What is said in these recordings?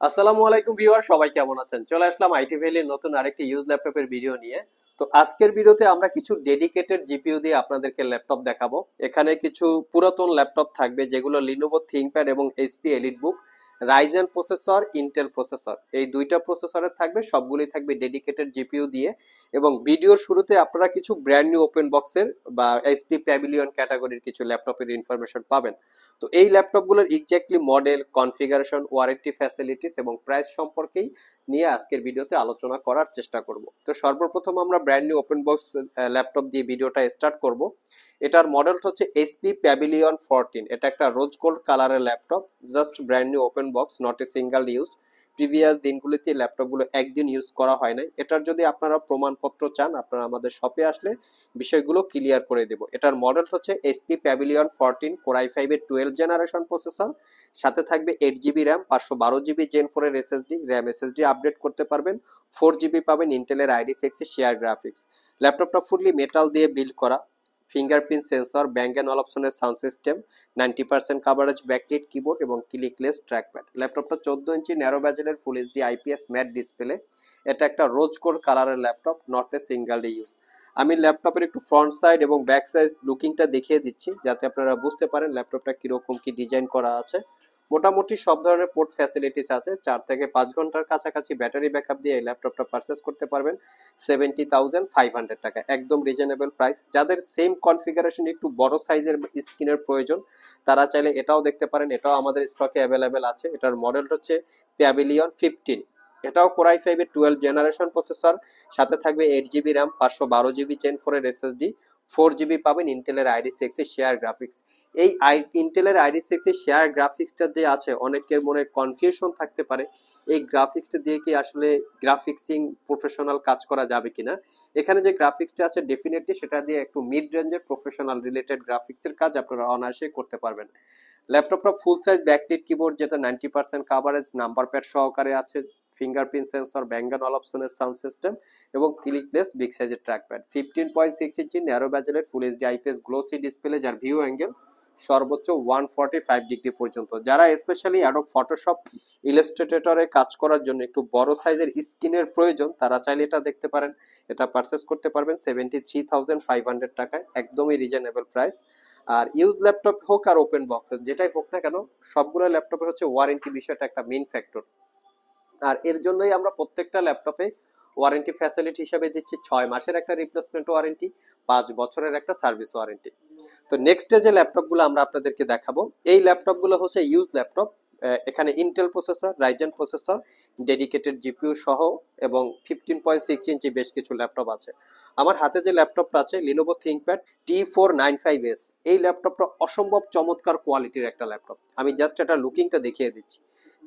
আসসালামু আলাইকুম ভিউয়ার, সবাই কেমন আছেন? চলে আসলাম আইটি ভ্যালির নতুন আরেকটি ইউজ ল্যাপটপের ভিডিও নিয়ে। তো আজকের ভিডিওতে আমরা কিছু ডেডিকেটেড জিপিইউ দিয়ে আপনাদেরকে ল্যাপটপ দেখাবো। এখানে কিছু পুরাতন ল্যাপটপ থাকবে যেগুলো লিনোভো থিংকপ্যাড এবং HP EliteBook, Ryzen processor, Intel processor, এই দুইটা প্রসেসরের থাকবে। সবগুলোই থাকবে ডেডিকেটেড জিপিইউ দিয়ে। এবং ভিডিওর শুরুতে আপনারা কিছু ব্র্যান্ড নিউ ওপেন বক্সের বা এইচপি প্যাভিলিয়ন ক্যাটাগরির কিছু ল্যাপটপের ইনফরমেশন পাবেন। তো এই ল্যাপটপগুলোর exactly model, configuration, warranty facilities এবং প্রাইস সম্পর্কেই নিয়ে আজকের ভিডিওতে আলোচনা করার চেষ্টা করব। তো সর্বপ্রথম আমরা brand new open box laptop দিয়ে ভিডিওটা স্টার্ট করব। এটার মডেলটা হচ্ছে এইচপি প্যাভিলিয়ন 14। এটা একটা রোজ গোল্ড কালারের laptop, just brand new open box, not a single use. Previous দিনগুলিতে ল্যাপটপগুলো একদিন ইউজ করা হয় নাই। এটার যদি আপনারা প্রমাণপত্র চান, আপনারা আমাদের শপে আসলে বিষয়গুলো ক্লিয়ার করে দেব। এটার মডেল হচ্ছে এইচপি প্যাভিলিয়ন 14, কোর i5 এর 12 জেনারেশন প্রসেসর, সাথে থাকবে 8 জিবি র্যাম, 512 জিবি জেন 4 এর এসএসডি র্যাম, এসএসডি আপডেট করতে পারবেন। 4 জিবি পাবেন ইন্টেলের আইডি6 এর শেয়ার গ্রাফিক্স। ল্যাপটপটা ফুললি মেটাল দিয়ে বিল্ড করা, ফিঙ্গারপ্রিন্ট সেন্সর, ব্যাঙ্ক অ্যান্ড অপশনের sound system, 90% coverage backlit keyboard এবং ক্লিকলেস ট্র্যাকপ্যাড। ল্যাপটপটা 14 ইঞ্চি ন্যারো ব্যাজেলের full HD IPS matte display. এটা একটা রোজ গোল্ড কালারের ল্যাপটপ, not a single day use. আমি ল্যাপটপের একটু ফ্রন্ট সাইড এবং ব্যাক সাইড লুকিংটা দেখিয়ে দিচ্ছি যাতে আপনারা বুঝতে পারেন ল্যাপটপটা কিরকম কি ডিজাইন করা আছে। মোটামুটি সব ধরনের পোর্ট ফ্যাসিলিটিস আছে। 4 থেকে 5 ঘন্টার কাছাকাছি ব্যাটারি ব্যাকআপ দিয়ে এই ল্যাপটপটা পারচেস করতে পারবেন 70,500 টাকা, একদম রিজনেবল প্রাইস। যাদের সেম কনফিগারেশন একটু বড় সাইজের স্ক্রিনের প্রয়োজন তারা চাইলে এটাও দেখতে পারেন, এটাও আমাদের স্টকে অ্যাভেলেবেল আছে। এটার মডেল হচ্ছে প্যাভিলিয়ন 15। এটাও কোর i5 এর 12 জেনারেশন প্রসেসর, সাথে থাকবে 8 জিবি র্যাম, 512 জিবি জেন 4 এর এসএসডি, 4 জিবি পাবেন ইন্টেলের আইডি6 এর শেয়ার গ্রাফিক্স। এই ইন্টেলের আইডি6 এর শেয়ার গ্রাফিক্সটা যে আছে, অনেকের মনে কনফিউশন থাকতে পারে এই গ্রাফিক্সটা দিয়ে কি আসলে গ্রাফিক্সিং প্রফেশনাল কাজ করা যাবে কিনা। এখানে যে গ্রাফিক্সটা আছে ডেফিনেটলি সেটা দিয়ে একটু মিড রেঞ্জের প্রফেশনাল রিলেটেড গ্রাফিক্সের কাজ আপনারা অনায়াসে করতে পারবেন। ল্যাপটপটা ফুল সাইজ ব্যাকলিট কিবোর্ড যেটা 90% কাভারেজ, নাম্বার প্যাড সহকারে আছে, ফিঙ্গারপ্রিন্ট সেন্সর, ব্যাঙ্ক অ্যান্ড অপশনের সাউন্ড সিস্টেম এবং ক্লিকলেস বিগ সাইজের ট্র্যাকপ্যাড। 15.6 ইঞ্চি ন্যারো ব্যাজেলের full HD IPS glossy display, যার ভিউ অ্যাঙ্গেল সর্বোচ্চ 145 ডিগ্রি পর্যন্ত। যারা স্পেশালি অ্যাডোব ফটোশপ, ইলাস্ট্রেটরে কাজ করার জন্য একটু বড় সাইজের স্ক্রিনের প্রয়োজন তারা চাইলে এটা দেখতে পারেন। এটা পারচেস করতে পারবেন 73,500 টাকায়, একদমই রিজনেবল প্রাইস। আর ইউজ ল্যাপটপ হোক আর ওপেন বক্স যেটাই হোক না কেন, সবগুলো ল্যাপটপের হচ্ছে ওয়ারেন্টি বিষয়টা একটা মেইন ফ্যাক্টর। আর এর জন্যই আমরা প্রত্যেকটা ল্যাপটপে ওয়ারেন্টি ফ্যাসিলিটি হিসেবে দিচ্ছি 6 মাসের একটা রিপ্লেসমেন্ট ওয়ারেন্টি, 5 বছরের একটা সার্ভিস ওয়ারেন্টি। তো নেক্সটে যে ল্যাপটপগুলো আমরা আপনাদেরকে দেখাবো, এই ল্যাপটপগুলো হচ্ছে ইউজ ল্যাপটপ। এখানে Intel processor, Ryzen processor, dedicated GPU সহ এবং 15.6 ইঞ্চি বেশ কিছু ল্যাপটপ আছে। আমার হাতে যে ল্যাপটপটা আছে লিনোভো থিংকপ্যাড T495S, এই ল্যাপটপটা অসম্ভব চমৎকার কোয়ালিটির একটা ল্যাপটপ। আমি জাস্ট এটা লুকিংটা দেখিয়ে দিচ্ছি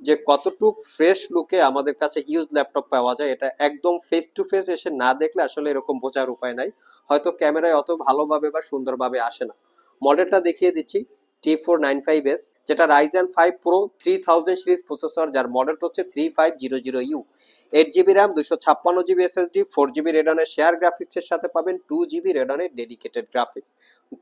যে কতটুক ফ্রেশ লুকে আমাদের কাছে ইউজ ল্যাপটপ পাওয়া যায়। এটা একদম ফেস টু ফেস এসে না দেখলে আসলে এরকম বোঝার উপায় নাই, হয়তো ক্যামেরায় অত ভালোভাবে বা সুন্দরভাবে আসে না। মডেলটা দেখিয়ে দিচ্ছি, T495S, যেটা রাইজেন 5 প্রো 3000 সিরিজ প্রসেসর, যার মডেলটা হচ্ছে 3500U। 8 GB RAM, 256 GB SSD, 4 GB রেডনের শেয়ার গ্রাফিক্সের সাথে পাবেন 2 জিবি রেডনের ডেডিকেটেড গ্রাফিক্স।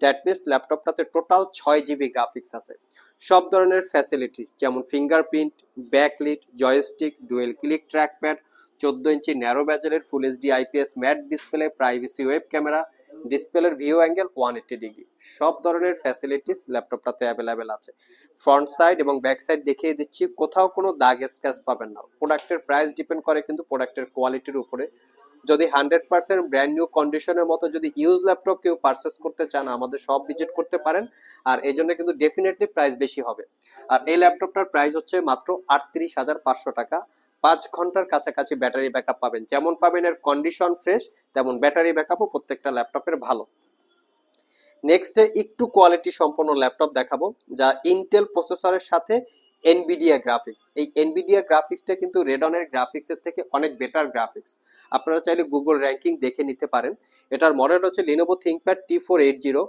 দ্যাট মিনস ল্যাপটপটাতে টোটাল 6 জিবি গ্রাফিক্স আছে। সব ধরনের ফ্যাসিলিটিস যেমন fingerprint, backlit, joystick, dual click trackpad, 14 inch narrow ব্যাজেলের full HD IPS matte display, privacy web camera, ডিসপ্লের ভিউ অ্যাঙ্গেল 180 ডিগ্রি, সব ধরনের ফ্যাসিলিটিস ল্যাপটপটাতে অ্যাভেলেবেল আছে। ফ্রন্ট সাইড এবং ব্যাক সাইড দেখিয়ে দিচ্ছি, কোথাও কোনো দাগ স্ক্র্যাচ পাবেন না। প্রোডাক্টের প্রাইস ডিপেন্ড করে কিন্তু প্রোডাক্টের কোয়ালিটির উপরে। যদি 100% ব্র্যান্ড নিউ কন্ডিশনের মতো যদি ইউজ ল্যাপটপ কেউ পারচেস করতে চান, আমাদের সব ভিজিট করতে পারেন। আর এই জন্য কিন্তু ডেফিনেটলি প্রাইস বেশি হবে। আর এই ল্যাপটপটার প্রাইস হচ্ছে মাত্র 38,500 টাকা। 5 ঘন্টার কাছাকাছি ব্যাটারি ব্যাকআপ পাবেন। যেমন পাবেন এর কন্ডিশন ফ্রেশ, তেমন ব্যাটারি ব্যাকআপও প্রত্যেকটা ল্যাপটপের ভালো। নেক্সটে একটু কোয়ালিটি সম্পন্ন ল্যাপটপ দেখাবো, যা ইন্টেল প্রসেসরের সাথে এনভিডিয়া গ্রাফিক্স। এই এনভিডিয়া গ্রাফিক্সটা কিন্তু রেডনের গ্রাফিক্সের থেকে অনেক বেটার গ্রাফিক্স। আপনারা চাইলে গুগল র্যাঙ্কিং দেখে নিতে পারেন। এটার মডেল হচ্ছে Lenovo ThinkPad T480,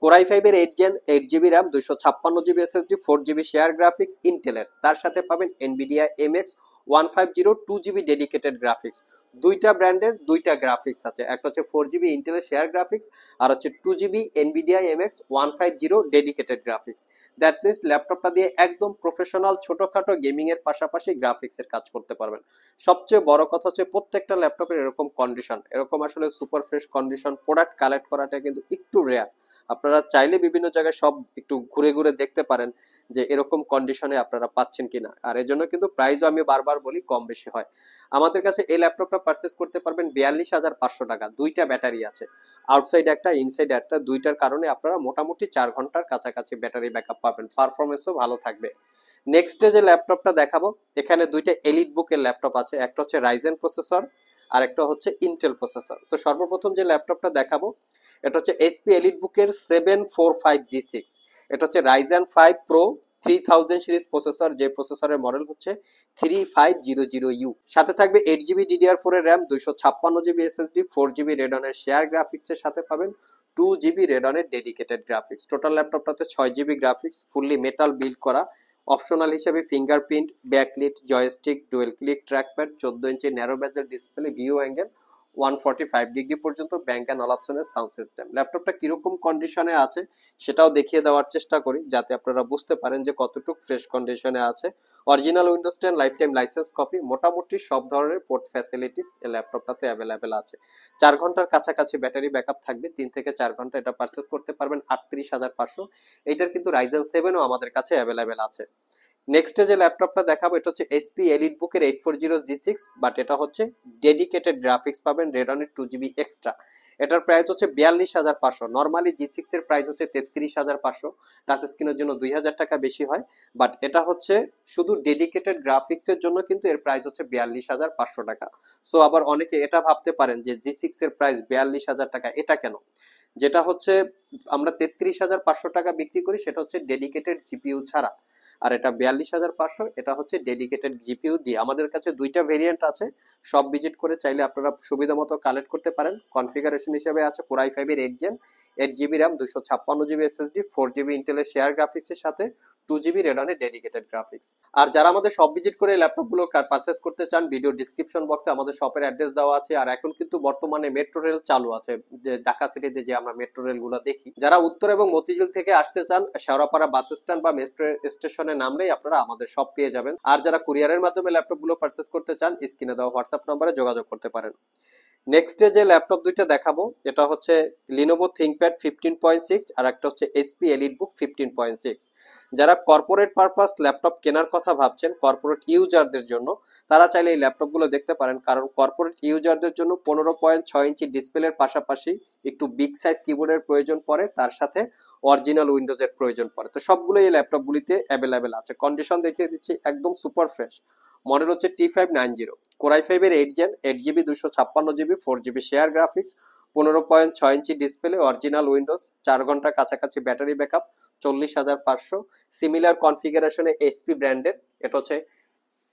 core i5 এর 8 gen, 8 GB RAM, 256 GB SSD, 4 GB share graphics ইন্টেলের। তার সাথে পাবেন Nvidia MX 150 2GB dedicated graphics. দুইটা ব্র্যান্ডের দুইটা গ্রাফিক্স আছে, একটা হচ্ছে 4GB ইন্টেলের শেয়ার গ্রাফিক্স, আর হচ্ছে 2GB Nvidia MX 150 dedicated graphics. That means ল্যাপটপটা দিয়ে একদম প্রফেশনাল ছোটখাটো গেমিং এর পাশাপাশি গ্রাফিক্সের কাজ করতে পারবেন। সবচেয়ে বড় কথা হচ্ছে প্রত্যেকটা ল্যাপটপের এরকম কন্ডিশন, এরকম আসলে super fresh condition product collect করাটা কিন্তু একটু রেয়ার। আপনারা চাইলে বিভিন্ন জায়গায় সব একটু ঘুরে ঘুরে দেখতে পারেন যে এরকম কন্ডিশনে আপনারা পাচ্ছেন কিনা। আর এর জন্য কিন্তু প্রাইসও আমি বারবার বলি কম বেশি হয়। আমাদের কাছে এই ল্যাপটপটা পারচেস করতে পারবেন 42,500 টাকা। দুইটা ব্যাটারি আছে, আউটসাইড একটা ইনসাইড একটা, দুইটার কারণে আপনারা মোটামুটি 4 ঘন্টার কাছাকাছি ব্যাটারি ব্যাকআপ পাবেন, পারফরমেন্সও ভালো থাকবে। নেক্সটে যে ল্যাপটপটা দেখাবো, এখানে দুইটা এলিট বুকের ল্যাপটপ আছে, একটা হচ্ছে রাইজেন প্রসেসর আর একটা হচ্ছে ইন্টেল প্রসেসর। তো সর্বপ্রথম যে ল্যাপটপটা দেখাবো এটা হচ্ছে এইচপি এলিট বুকের 745G6। এটা হচ্ছে রাইজেন 5 প্রো 3000 সিরিজ প্রসেসর, যে প্রসেসরের মডেল হচ্ছে 3500U। সাথে থাকবে 8GB DDR4 এর RAM, 256GB SSD, 4GB রেডনের share গ্রাফিক্সের সাথে পাবেন 2GB রেডনের ডেডিকেটেড গ্রাফিক্স। টোটাল ল্যাপটপটাতে 6GB graphics, fully metal build করা। অপশনাল হিসেবে fingerprint, backlit, joystick, dual click trackpad, 14 inch narrow bezel display, view angle 145 degree পর্যন্ত, ব্যাংক অ্যান্ড অল অপশনের সাউন্ড সিস্টেম। ল্যাপটপটা কিরকম কন্ডিশনে আছে সেটাও দেখিয়ে দেওয়ার চেষ্টা করি, যাতে আপনারা বুঝতে পারেন যে কতটুকু ফ্রেশ কন্ডিশনে আছে। Original Windows 10 life time licence copy, মোটামুটি সব ধরনের পোর্ট ফ্যাসিলিটিস এই ল্যাপটপটাতে অ্যাভেলেবেল আছে। 4 ঘন্টার কাছাকাছি ব্যাটারি ব্যাকআপ থাকবে, 3 থেকে 4 ঘন্টা। এটা পারচেস করতে পারবেন 38,500। এইটার কিন্তু রাইজেন 7ও আমাদের কাছে অ্যাভেলেবেল আছে। নেক্সটে যে ল্যাপটপটা দেখাবো এটা হচ্ছে এইচপি এলিট বুকের 840G6, বাট এটা হচ্ছে ডেডিকেটেড গ্রাফিক্স পাবেন রেডনের 2GB এক্সট্রা। এটার প্রাইস হচ্ছে 42,500। নর্মালি G6 এর প্রাইস হচ্ছে 33,500, টাচ স্ক্রিনের জন্য 2,000 টাকা বেশি হয়। বাট এটা হচ্ছে শুধু ডেডিকেটেড গ্রাফিক্স এর জন্য কিন্তু এর প্রাইস হচ্ছে 42,500 টাকা। সো আবার অনেকে এটা ভাবতে পারেন যে G6 এর প্রাইস 42,000 টাকা, এটা কেন? যেটা হচ্ছে আমরা 33,500 টাকা বিক্রি করি সেটা হচ্ছে ডেডিকেটেড জিপিইউ ছাড়া, আর এটা 42,500 এটা হচ্ছে ডেডিকেটেড জিপিইউ দিয়ে। আমাদের কাছে দুইটা ভেরিয়েন্ট আছে, সব ভিজিট করে চাইলে আপনারা সুবিধা মতো কালেক্ট করতে পারেন। কনফিগারেশন হিসেবে আছে Core i5 এর 8 gen, 8GB RAM, 256GB SSD, 4GB ইন্টেলের শেয়ার গ্রাফিক্সের সাথে 2GB রেডনের ডেডিকেটেড গ্রাফিক্স। আর যারা আমাদের শপ ভিজিট করে ল্যাপটপগুলো পারচেস করতে চান, ভিডিও ডিসক্রিপশন বক্সে আমাদের শপের অ্যাড্রেস দেওয়া আছে। আর এখন কিন্তু বর্তমানে মেট্রো রেল চালু আছে, যে ঢাকা সিটিতে যে আমরা মেট্রো রেলগুলো দেখি। যারা উত্তর এবং মতিঝিল থেকে আসতে চান, শেওড়াপাড়া বাস স্ট্যান্ড বা মেট্রো স্টেশনে নামলেই আপনারা আমাদের শপ পেয়ে যাবেন। আর যারা কুরিয়ারের মাধ্যমে ল্যাপটপগুলো পারচেস করতে চান, স্ক্রিনে দেওয়া হোয়াটসঅ্যাপ নম্বরে যোগাযোগ করতে পারেন। নেক্সটে যে ল্যাপটপ দুইটা দেখাবো এটা হচ্ছে লিনোভো থিংকপ্যাড 15.6 আর একটা হচ্ছে এইচপি এলিটবুক 15.6। যারা কর্পোরেট পারপাস ল্যাপটপ কেনার কথা ভাবছেন কর্পোরেট ইউজারদের জন্য, তারা চাইলে এই ল্যাপটপগুলো দেখতে পারেন। কারণ কর্পোরেট ইউজারদের জন্য 15.6 ইঞ্চি ডিসপ্লের পাশাপাশি একটু বিগ সাইজ কিবোর্ডের প্রয়োজন পড়ে, তার সাথে অরিজিনাল উইন্ডোজের প্রয়োজন পড়ে। তো সবগুলো এই ল্যাপটপগুলিতে অ্যাভেলেবেল আছে। কন্ডিশন দেখিয়ে দিচ্ছি, একদম সুপার ফ্রেশ। মডেল হচ্ছে T590, Core i5 এর 8 gen, 8GB 256GB, 4GB share graphics, 15.6 ইঞ্চি ডিসপ্লে, অরিজিনাল উইন্ডোজ, 4 ঘন্টার কাছাকাছি ব্যাটারি ব্যাকআপ, 40,500। সিমিলার কনফিগারেশনে এইচপি ব্র্যান্ডের, এটা হচ্ছে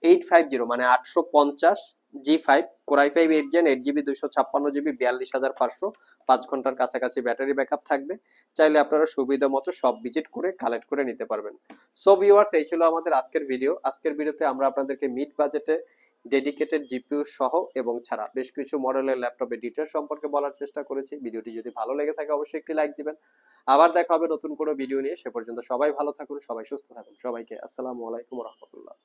850 মানে 850G5, Core i5 8 gen, 8GB 256GB, 42,500। 5 ঘন্টার কাছাকাছি ব্যাটারি ব্যাকআপ থাকবে। চাইলে আপনারা সুবিধা মতো সব ভিজিট করে কালেক্ট করে নিতে পারবেন। সো ভিউয়ার্স, এই ছিল আমাদের আজকের ভিডিও। আজকের ভিডিওতে আমরা আপনাদেরকে মিড বাজেটে ডেডিকেটেড জিপিইউ সহ এবং ছাড়া বেশ কিছু মডেলের ল্যাপটপের ডিটেইলস সম্পর্কে বলার চেষ্টা করেছি। ভিডিওটি যদি ভালো লেগে থাকে অবশ্যই একটি লাইক দিবেন। আবার দেখা হবে নতুন কোনো ভিডিও নিয়ে। সে পর্যন্ত সবাই ভালো থাকুন, সবাই সুস্থ থাকুন। সবাইকে আসসালামু আলাইকুম ওয়া রাহমাতুল্লাহ।